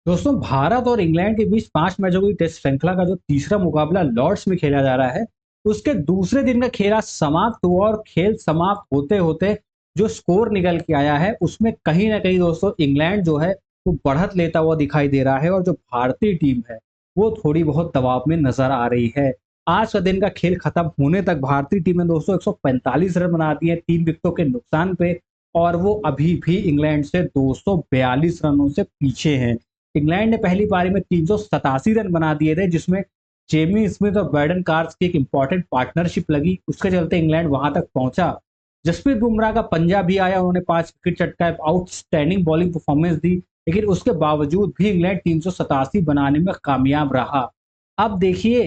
दोस्तों, भारत और इंग्लैंड के बीच 5 मैचों की टेस्ट श्रृंखला का जो तीसरा मुकाबला लॉर्ड्स में खेला जा रहा है, उसके दूसरे दिन का खेला समाप्त हुआ और खेल समाप्त होते-होते जो स्कोर निकल के आया है, उसमें कहीं न कहीं दोस्तों इंग्लैंड जो है, वो बढ़त लेता हुआ दिखाई दे रहा है और जो भारतीय टीम है, वो थोड़ी बहुत दबाव में नज़र आ रही है। आज का दिन का खेल खत्म होने तक भारतीय टीम ने दोस्तों 145 रन बना दिए 3 विकेटों के नुकसान पे और वो अभी भी इंग्लैंड से 242 रनों से पीछे हैं। इंग्लैंड ने पहली पारी में 387 रन बना दिए थे, जिसमें जेमी स्मिथ और ब्रायडन कार्स की एक इंपॉर्टेंट पार्टनरशिप लगी। उसके चलते इंग्लैंड वहां तक पहुंचा। जसप्रीत बुमराह का पंजा भी आया, उन्होंने 5 विकेट चटकाए, आउटस्टैंडिंग बॉलिंग परफॉर्मेंस दी, लेकिन उसके बावजूद भी इंग्लैंड 387 बनाने में कामयाब रहा। अब देखिए,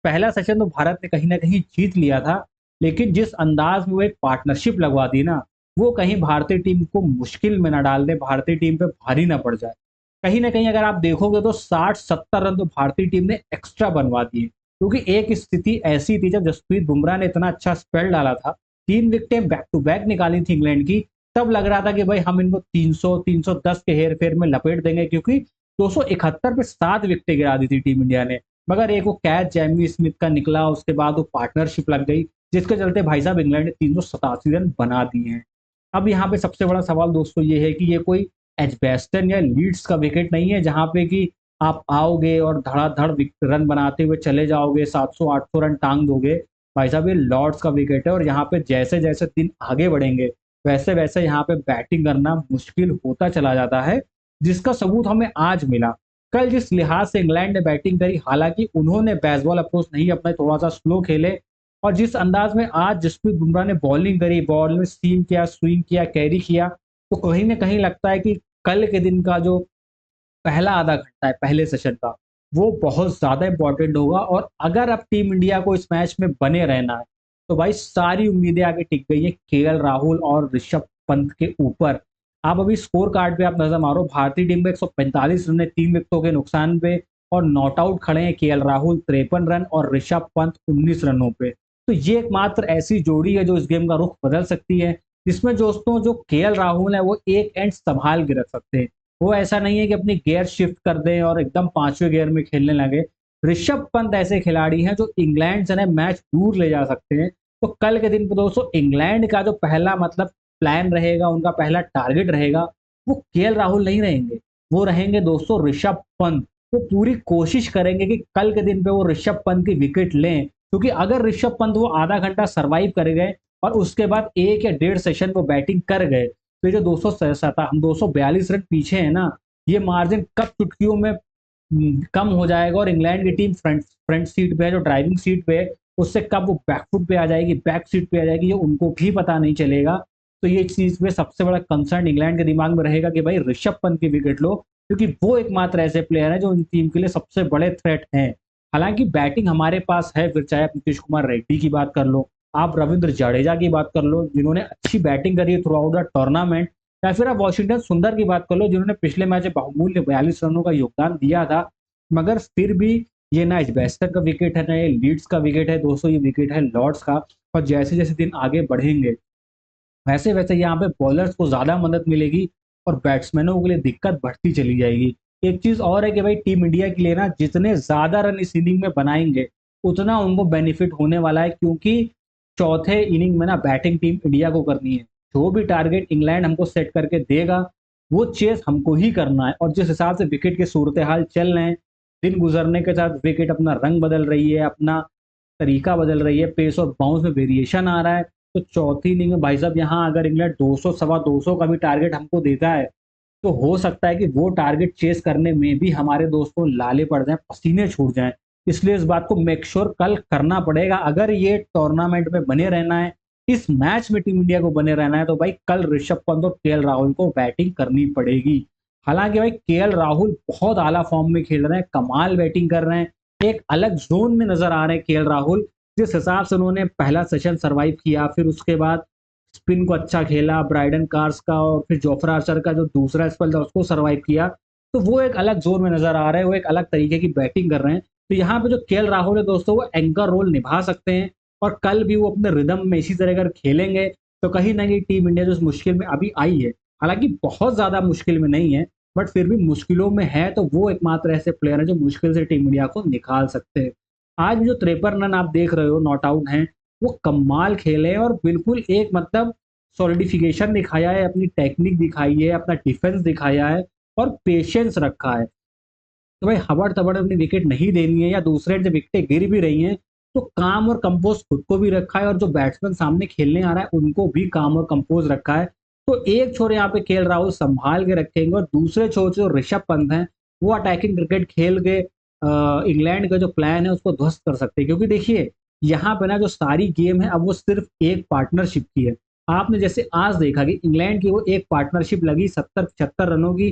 पहला सेशन तो भारत ने कहीं ना कहीं जीत लिया था, लेकिन जिस अंदाज में वो एक पार्टनरशिप लगवा दी ना, वो कहीं भारतीय टीम को मुश्किल में ना डाल दे, भारतीय टीम पे भारी ना पड़ जाए। कहीं न कहीं अगर आप देखोगे तो 60-70 रन तो भारतीय टीम ने एक्स्ट्रा बनवा दिए। क्योंकि एक स्थिति ऐसी थी जब जसप्रीत बुमराह ने इतना अच्छा स्पेल डाला था, 3 विकेटें बैक टू बैक निकाली थी इंग्लैंड की, तब लग रहा था कि भाई हम इनको 300, 310 के हेर-फेर में लपेट देंगे, क्योंकि 271 पे 7 विकेटें गिरा दी थी टीम इंडिया ने। मगर एक वो कैच जेमी स्मिथ का निकला, उसके बाद वो पार्टनरशिप लग गई, जिसके चलते भाई साहब इंग्लैंड ने 387 रन बना दिए हैं। अब यहाँ पे सबसे बड़ा सवाल दोस्तों ये है कि ये कोई एजबेस्टन या लीड्स का विकेट नहीं है जहां पे कि आप आओगे और धड़ाधड़ रन बनाते हुए चले जाओगे, 700-800 रन टांग दोगे। भाई साहब, ये लॉर्ड्स का विकेट है और यहाँ पे जैसे जैसे दिन आगे बढ़ेंगे, वैसे वैसे यहाँ पे बैटिंग करना मुश्किल होता चला जाता है, जिसका सबूत हमें आज मिला। कल जिस लिहाज से इंग्लैंड ने बैटिंग करी, हालांकि उन्होंने बेसबॉल अप्रोच नहीं अपने, थोड़ा सा स्लो खेले, और जिस अंदाज में आज जसप्रीत बुमराह ने बॉलिंग करी, बॉल में सीम किया, स्विंग किया, कैरी किया, तो कहीं न कहीं लगता है कि कल के दिन का जो पहला आधा घंटा है पहले सेशन का, वो बहुत ज़्यादा इम्पोर्टेंट होगा। और अगर अब टीम इंडिया को इस मैच में बने रहना है, तो भाई सारी उम्मीदें आगे टिक गई हैं केएल राहुल और ऋषभ पंत के ऊपर। आप अभी स्कोर कार्ड पे आप नज़र मारो, भारतीय टीम पे 145 रन है 3 विकेटों के नुकसान पे, और नॉट आउट खड़े हैं केएल राहुल 53 रन और ऋषभ पंत 19 रनों पे। तो ये एकमात्र ऐसी जोड़ी है जो इस गेम का रुख बदल सकती है, जिसमें दोस्तों जो केएल राहुल है वो एक एंड संभाल के रख सकते हैं। वो ऐसा नहीं है कि अपनी गियर शिफ्ट कर दें और एकदम 5वें गियर में खेलने लगे। ऋषभ पंत ऐसे खिलाड़ी हैं जो इंग्लैंड से ना मैच दूर ले जा सकते हैं। तो कल के दिन पे दोस्तों इंग्लैंड का जो पहला मतलब प्लान रहेगा, उनका पहला टारगेट रहेगा, वो केएल राहुल नहीं रहेंगे, वो रहेंगे दोस्तों ऋषभ पंत। वो पूरी कोशिश करेंगे कि कल के दिन पे वो ऋषभ पंत की विकेट लें, क्योंकि अगर ऋषभ पंत वो आधा घंटा सर्वाइव कर गए और उसके बाद 1 या डेढ़ सेशन वो बैटिंग कर गए, तो ये जो 242 रन पीछे है ना, ये मार्जिन कब चुटकियों में कम हो जाएगा और इंग्लैंड की टीम फ्रंट फ्रंट सीट पे है, जो ड्राइविंग सीट पे है, उससे कब वो बैकफुट पे आ जाएगी, बैक सीट पे आ जाएगी, ये उनको भी पता नहीं चलेगा। तो ये चीज पे सबसे बड़ा कंसर्न इंग्लैंड के दिमाग में रहेगा कि भाई ऋषभ पंत की विकेट लो, क्योंकि वो एकमात्र ऐसे प्लेयर है जो इन टीम के लिए सबसे बड़े थ्रेट हैं। हालांकि बैटिंग हमारे पास है, फिर चाहे आप नीतीश कुमार रेड्डी की बात कर लो, आप रविंद्र जडेजा की बात कर लो जिन्होंने अच्छी बैटिंग करी है थ्रू आउट द टूर्नामेंट, या फिर आप वॉशिंगटन सुंदर की बात कर लो जिन्होंने पिछले मैच में बहुमूल्य 42 रनों का योगदान दिया था। मगर फिर भी ये ना एजबेस्टर का विकेट है, ना ये लीड्स का विकेट है दोस्तों, ये विकेट है लॉर्ड्स का। और जैसे जैसे दिन आगे बढ़ेंगे, वैसे वैसे यहाँ पे बॉलर्स को ज्यादा मदद मिलेगी और बैट्समैनों के लिए दिक्कत बढ़ती चली जाएगी। एक चीज और है कि भाई टीम इंडिया के लिए ना जितने ज्यादा रन इस इनिंग में बनाएंगे, उतना उनको बेनिफिट होने वाला है, क्योंकि चौथे इनिंग में ना बैटिंग टीम इंडिया को करनी है। जो भी टारगेट इंग्लैंड हमको सेट करके देगा, वो चेस हमको ही करना है। और जिस हिसाब से विकेट के सूरत हाल चल रहे हैं, दिन गुजरने के साथ विकेट अपना रंग बदल रही है, अपना तरीका बदल रही है, पेस और बाउंस में वेरिएशन आ रहा है। तो चौथी इनिंग में भाई साहब यहाँ अगर इंग्लैंड 200 सवा 200 का भी टारगेट हमको देता है, तो हो सकता है कि वो टारगेट चेस करने में भी हमारे दोस्तों लाले पड़ जाएं, पसीने छूट जाएं। इसलिए इस बात को मेक श्योर कल करना पड़ेगा। अगर ये टूर्नामेंट में बने रहना है, इस मैच में टीम इंडिया को बने रहना है, तो भाई कल ऋषभ पंत और केएल राहुल को बैटिंग करनी पड़ेगी। हालांकि भाई केएल राहुल बहुत आला फॉर्म में खेल रहे हैं, कमाल बैटिंग कर रहे हैं, एक अलग जोन में नजर आ रहे हैं केएल राहुल। जिस हिसाब से उन्होंने पहला सेशन सरवाइव किया, फिर उसके बाद स्पिन को अच्छा खेला, ब्राइडन कार्स का और फिर जोफ्रा आर्चर का जो दूसरा स्पेल था उसको सरवाइव किया, तो वो एक अलग जोन में नजर आ रहे हैं, वो एक अलग तरीके की बैटिंग कर रहे हैं। तो यहाँ पे जो केएल राहुल है दोस्तों, वो एंकर रोल निभा सकते हैं, और कल भी वो अपने रिदम में इसी तरह अगर खेलेंगे, तो कहीं ना कहीं टीम इंडिया जो इस मुश्किल में अभी आई है, हालांकि बहुत ज्यादा मुश्किल में नहीं है, बट फिर भी मुश्किलों में है तो वो एकमात्र ऐसे प्लेयर हैं जो मुश्किल से टीम इंडिया को निकाल सकते हैं। आज जो 53 रन आप देख रहे हो नॉट आउट हैं, वो कमाल खेले और बिल्कुल एक मतलब सॉलिडिफिकेशन दिखाया है, अपनी टेक्निक दिखाई है, अपना डिफेंस दिखाया है और पेशेंस रखा है। तो भाई हबड़ तबड़ अपनी विकेट नहीं देनी है या दूसरे जब विकेटें गिर भी रही हैं तो काम और कंपोज खुद को भी रखा है और जो बैट्समैन सामने खेलने आ रहा है उनको भी काम और कंपोज रखा है। तो एक छोर यहाँ पे केएल राहुल संभाल के रखेंगे और दूसरे छोर जो ऋषभ पंत हैं वो अटैकिंग क्रिकेट खेल के इंग्लैंड का जो प्लान है उसको ध्वस्त कर सकते हैं, क्योंकि देखिए यहाँ पे ना जो सारी गेम है अब वो सिर्फ एक पार्टनरशिप की है। आपने जैसे आज देखा कि इंग्लैंड की वो एक पार्टनरशिप लगी 70-75 रनों की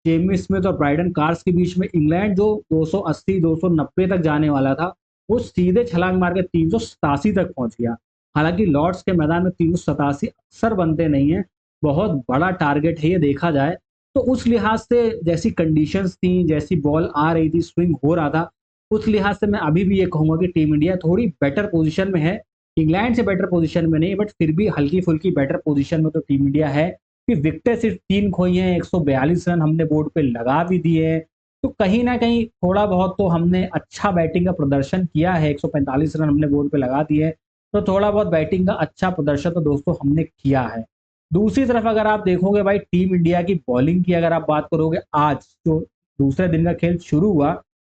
जेमी स्मिथ और ब्राइडन कार्स के बीच में, इंग्लैंड जो 280 290 तक जाने वाला था वो सीधे छलांग मार के 387 तक पहुंच गया। हालांकि लॉर्ड्स के मैदान में 387 अक्सर बनते नहीं है, बहुत बड़ा टारगेट है ये देखा जाए। तो उस लिहाज से जैसी कंडीशंस थी, जैसी बॉल आ रही थी, स्विंग हो रहा था, उस लिहाज से मैं अभी भी ये कहूंगा कि टीम इंडिया थोड़ी बेटर पोजीशन में है। इंग्लैंड से बेटर पोजीशन में नहीं, बट फिर भी हल्की फुल्की बेटर पोजीशन में तो टीम इंडिया है कि विकेटें सिर्फ 3 खोई हैं, 142 रन हमने बोर्ड पे लगा भी दिए हैं। तो कहीं ना कहीं थोड़ा बहुत तो हमने अच्छा बैटिंग का प्रदर्शन किया है, 145 रन हमने बोर्ड पे लगा दिए, तो थोड़ा बहुत बैटिंग का अच्छा प्रदर्शन तो दोस्तों हमने किया है। दूसरी तरफ अगर आप देखोगे भाई टीम इंडिया की बॉलिंग की अगर आप बात करोगे, आज जो दूसरे दिन का खेल शुरू हुआ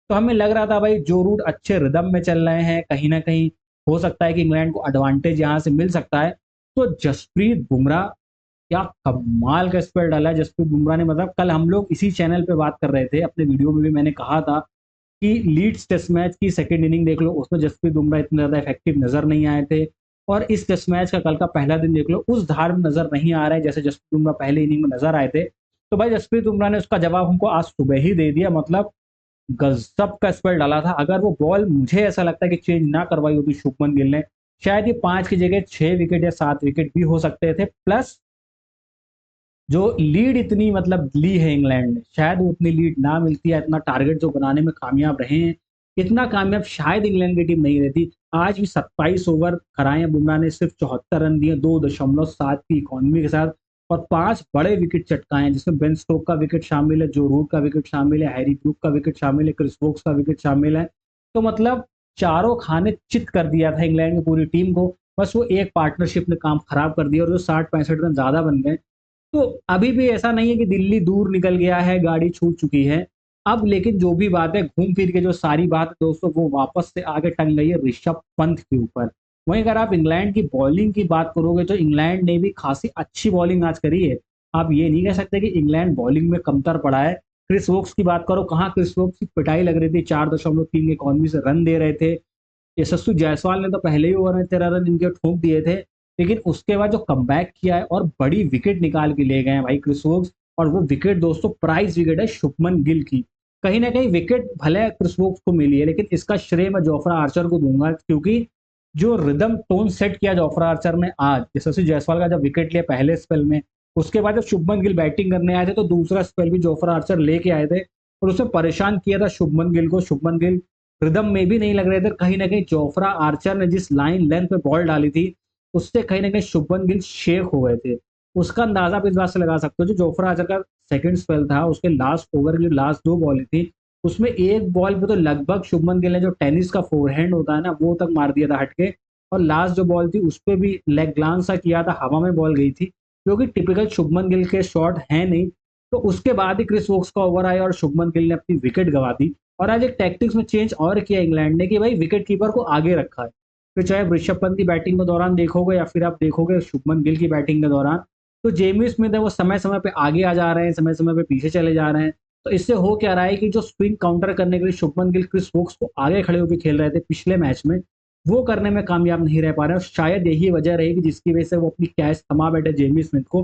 तो हमें लग रहा था भाई जो रूट अच्छे रिदम में चल रहे हैं, कहीं ना कहीं हो सकता है कि इंग्लैंड को एडवांटेज यहाँ से मिल सकता है। तो जसप्रीत बुमराह क्या कमाल का स्पेल डाला है जसप्रीत बुमराह ने। मतलब कल हम लोग इसी चैनल पे बात कर रहे थे, अपने वीडियो में भी मैंने कहा था कि लीड्स टेस्ट मैच की सेकंड इनिंग देख लो, उसमें जसप्रीत बुमराह इतने ज्यादा इफेक्टिव नजर नहीं आए थे। और इस टेस्ट मैच का कल का पहला दिन देख लो, उस धार में नजर नहीं आ रहा है जैसे जसप्रीत बुमराह पहले इनिंग में नजर आए थे। तो भाई जसप्रीत बुमराह ने उसका जवाब हमको आज सुबह ही दे दिया। मतलब गजब का स्पेल डाला था। अगर वो बॉल मुझे ऐसा लगता है कि चेंज ना करवाई होती शुभमन गिल ने, शायद ये 5 की जगह 6 विकेट या 7 विकेट भी हो सकते थे। प्लस जो लीड इतनी मतलब ली है इंग्लैंड ने, शायद वो उतनी लीड ना मिलती है, इतना टारगेट जो बनाने में कामयाब रहे हैं, इतना कामयाब शायद इंग्लैंड की टीम नहीं रहती। आज भी 27 ओवर कराए बुमराह ने, सिर्फ 74 रन दिए 2.7 की इकॉनमी के साथ, और 5 बड़े विकेट चटकाए हैं जिसमें बेन स्टोक का विकेट शामिल है, जो रूट का विकेट शामिल है, हैरी ब्रूक का विकेट शामिल है, क्रिस वोक्स का विकेट शामिल है। तो मतलब चारों खाने चित कर दिया था इंग्लैंड की पूरी टीम को। बस वो एक पार्टनरशिप ने काम खराब कर दिया और जो 60-65 रन ज्यादा बन गए। तो अभी भी ऐसा नहीं है कि दिल्ली दूर निकल गया है, गाड़ी छूट चुकी है। अब लेकिन जो भी बात है घूम फिर के जो सारी बात है दोस्तों वो वापस से आगे टंग गई है ऋषभ पंत के ऊपर। वहीं अगर आप इंग्लैंड की बॉलिंग की बात करोगे तो इंग्लैंड ने भी खासी अच्छी बॉलिंग आज करी है। आप ये नहीं कह सकते कि इंग्लैंड बॉलिंग में कमतर पड़ा है। क्रिस वोक्स की बात करो, कहाँ क्रिस वोक्स की पिटाई लग रही थी, 4.3 इकॉनमी से रन दे रहे थे। यशस्वी जायसवाल ने तो पहले ही ओवर में 13 रन इनके ठोक दिए थे, लेकिन उसके बाद जो कमबैक किया है और बड़ी विकेट निकाल के ले गए हैं भाई क्रिस वोक्स। और वो विकेट दोस्तों प्राइज विकेट है शुभमन गिल की। कहीं ना कहीं विकेट भले क्रिस वोक्स को मिली है, लेकिन इसका श्रेय मैं जोफ्रा आर्चर को दूंगा, क्योंकि जो रिदम टोन सेट किया जोफ्रा आर्चर ने आज, यशस्वी जायसवाल का जब विकेट लिया पहले स्पेल में, उसके बाद जब शुभमन गिल बैटिंग करने आए थे तो दूसरा स्पेल भी जोफ्रा आर्चर लेके आए थे और उसने परेशान किया था शुभमन गिल को। शुभमन गिल रिदम में भी नहीं लग रहे थे। कहीं ना कहीं जोफ्रा आर्चर ने जिस लाइन लेंथ पे बॉल डाली थी उससे कहीं ना कहीं शुभमन गिल शेक हो गए थे। उसका अंदाजा आप इस बात से लगा सकते हो, जो जोफ्रा आर्चर का सेकंड स्पेल था उसके लास्ट ओवर की जो लास्ट 2 बॉलें थी उसमें एक बॉल पे तो लगभग शुभमन गिल ने जो टेनिस का फोरहैंड होता है ना वो तक मार दिया था हटके, और लास्ट जो बॉल थी उस पर भी लेग ग्लांस सा किया था, हवा में बॉल गई थी, जो कि टिपिकल शुभमन गिल के शॉट है नहीं। तो उसके बाद ही क्रिस वोक्स का ओवर आया और शुभमन गिल ने अपनी विकेट गंवा दी। और आज एक टैक्टिक्स में चेंज और किया इंग्लैंड ने कि भाई विकेट कीपर को आगे रखा है। फिर चाहे ऋषभ पंत की बैटिंग के दौरान देखोगे या फिर आप देखोगे शुभमन गिल की बैटिंग के दौरान, तो जेमी स्मिथ है वो समय समय पे आगे आ जा रहे हैं, समय समय पे पीछे चले जा रहे हैं। तो इससे हो क्या रहा है कि जो स्विंग काउंटर करने के लिए शुभमन गिल क्रिस वोक्स को आगे खड़े होकर खेल रहे थे पिछले मैच में, वो करने में कामयाब नहीं रह पा रहे हैं। और शायद यही वजह रहेगी जिसकी वजह से वो अपनी कैच थमा बैठे जेमी स्मिथ को।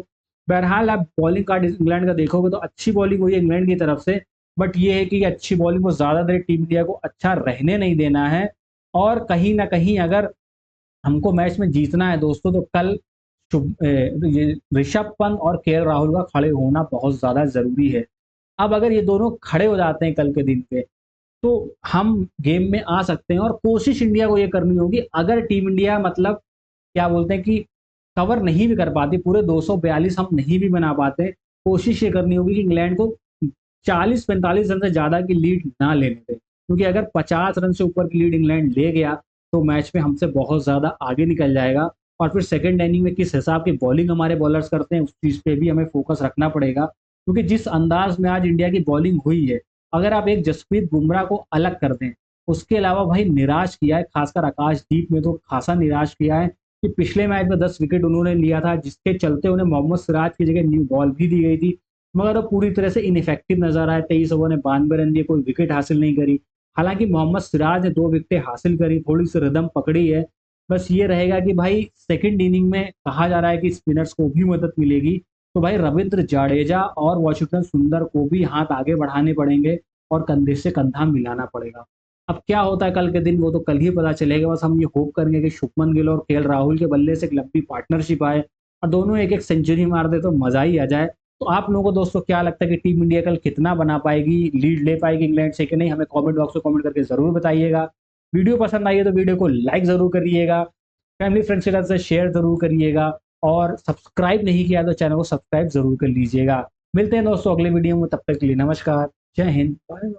बहरहाल आप बॉलिंग कार्ड इंग्लैंड का देखोगे तो अच्छी बॉलिंग हुई है इंग्लैंड की तरफ से, बट ये है कि अच्छी बॉलिंग को ज्यादा देर टीम इंडिया को अच्छा रहने नहीं देना है। और कहीं ना कहीं अगर हमको मैच में जीतना है दोस्तों तो कल ये ऋषभ पंत और केएल राहुल का खड़े होना बहुत ज्यादा जरूरी है। अब अगर ये दोनों खड़े हो जाते हैं कल के दिन पे तो हम गेम में आ सकते हैं। और कोशिश इंडिया को ये करनी होगी, अगर टीम इंडिया मतलब क्या बोलते हैं कि कवर नहीं भी कर पाती, पूरे 242 हम नहीं भी बना पाते, कोशिश ये करनी होगी कि इंग्लैंड को 40-45 रन से ज़्यादा की लीड ना लेने दें, क्योंकि अगर 50 रन से ऊपर की लीड इंग्लैंड ले गया तो मैच में हमसे बहुत ज़्यादा आगे निकल जाएगा। और फिर सेकंड इनिंग में किस हिसाब की बॉलिंग हमारे बॉलर्स करते हैं उस चीज़ पे भी हमें फोकस रखना पड़ेगा, क्योंकि जिस अंदाज में आज इंडिया की बॉलिंग हुई है, अगर आप एक जसप्रीत बुमराह को अलग कर दें, उसके अलावा भाई निराश किया है, खासकर आकाशदीप ने तो खासा निराश किया है कि पिछले मैच में 10 विकेट उन्होंने लिया था, जिसके चलते उन्हें मोहम्मद सिराज की जगह न्यू बॉल भी दी गई थी, मगर वो पूरी तरह से इनइफेक्टिव नजर आए। 23 ओवर में 92 रन दिए, कोई विकेट हासिल नहीं करी। हालांकि मोहम्मद सिराज ने 2 विकेटें हासिल करी, थोड़ी सी रिदम पकड़ी है। बस ये रहेगा कि भाई सेकंड इनिंग में कहा जा रहा है कि स्पिनर्स को भी मदद मिलेगी, तो भाई रविंद्र जाडेजा और वॉशिंगटन सुंदर को भी हाथ आगे बढ़ाने पड़ेंगे और कंधे से कंधा मिलाना पड़ेगा। अब क्या होता है कल के दिन वो तो कल ही पता चलेगा। बस हम ये होप करेंगे कि शुभमन गिल और केएल राहुल के बल्ले से एक लंबी पार्टनरशिप आए और दोनों एक एक सेंचुरी मार दे तो मजा ही आ जाए। तो आप लोगों को दोस्तों क्या लगता है कि टीम इंडिया कल कितना बना पाएगी, लीड ले पाएगी इंग्लैंड से कि नहीं? हमें कमेंट बॉक्स में कमेंट करके जरूर बताइएगा। वीडियो पसंद आई है तो वीडियो को लाइक जरूर करिएगा, फैमिली फ्रेंड्स के साथ से शेयर जरूर करिएगा और सब्सक्राइब नहीं किया तो चैनल को सब्सक्राइब जरूर कर लीजिएगा। मिलते हैं दोस्तों अगले वीडियो में, तब तक के लिए नमस्कार, जय हिंद, बाय।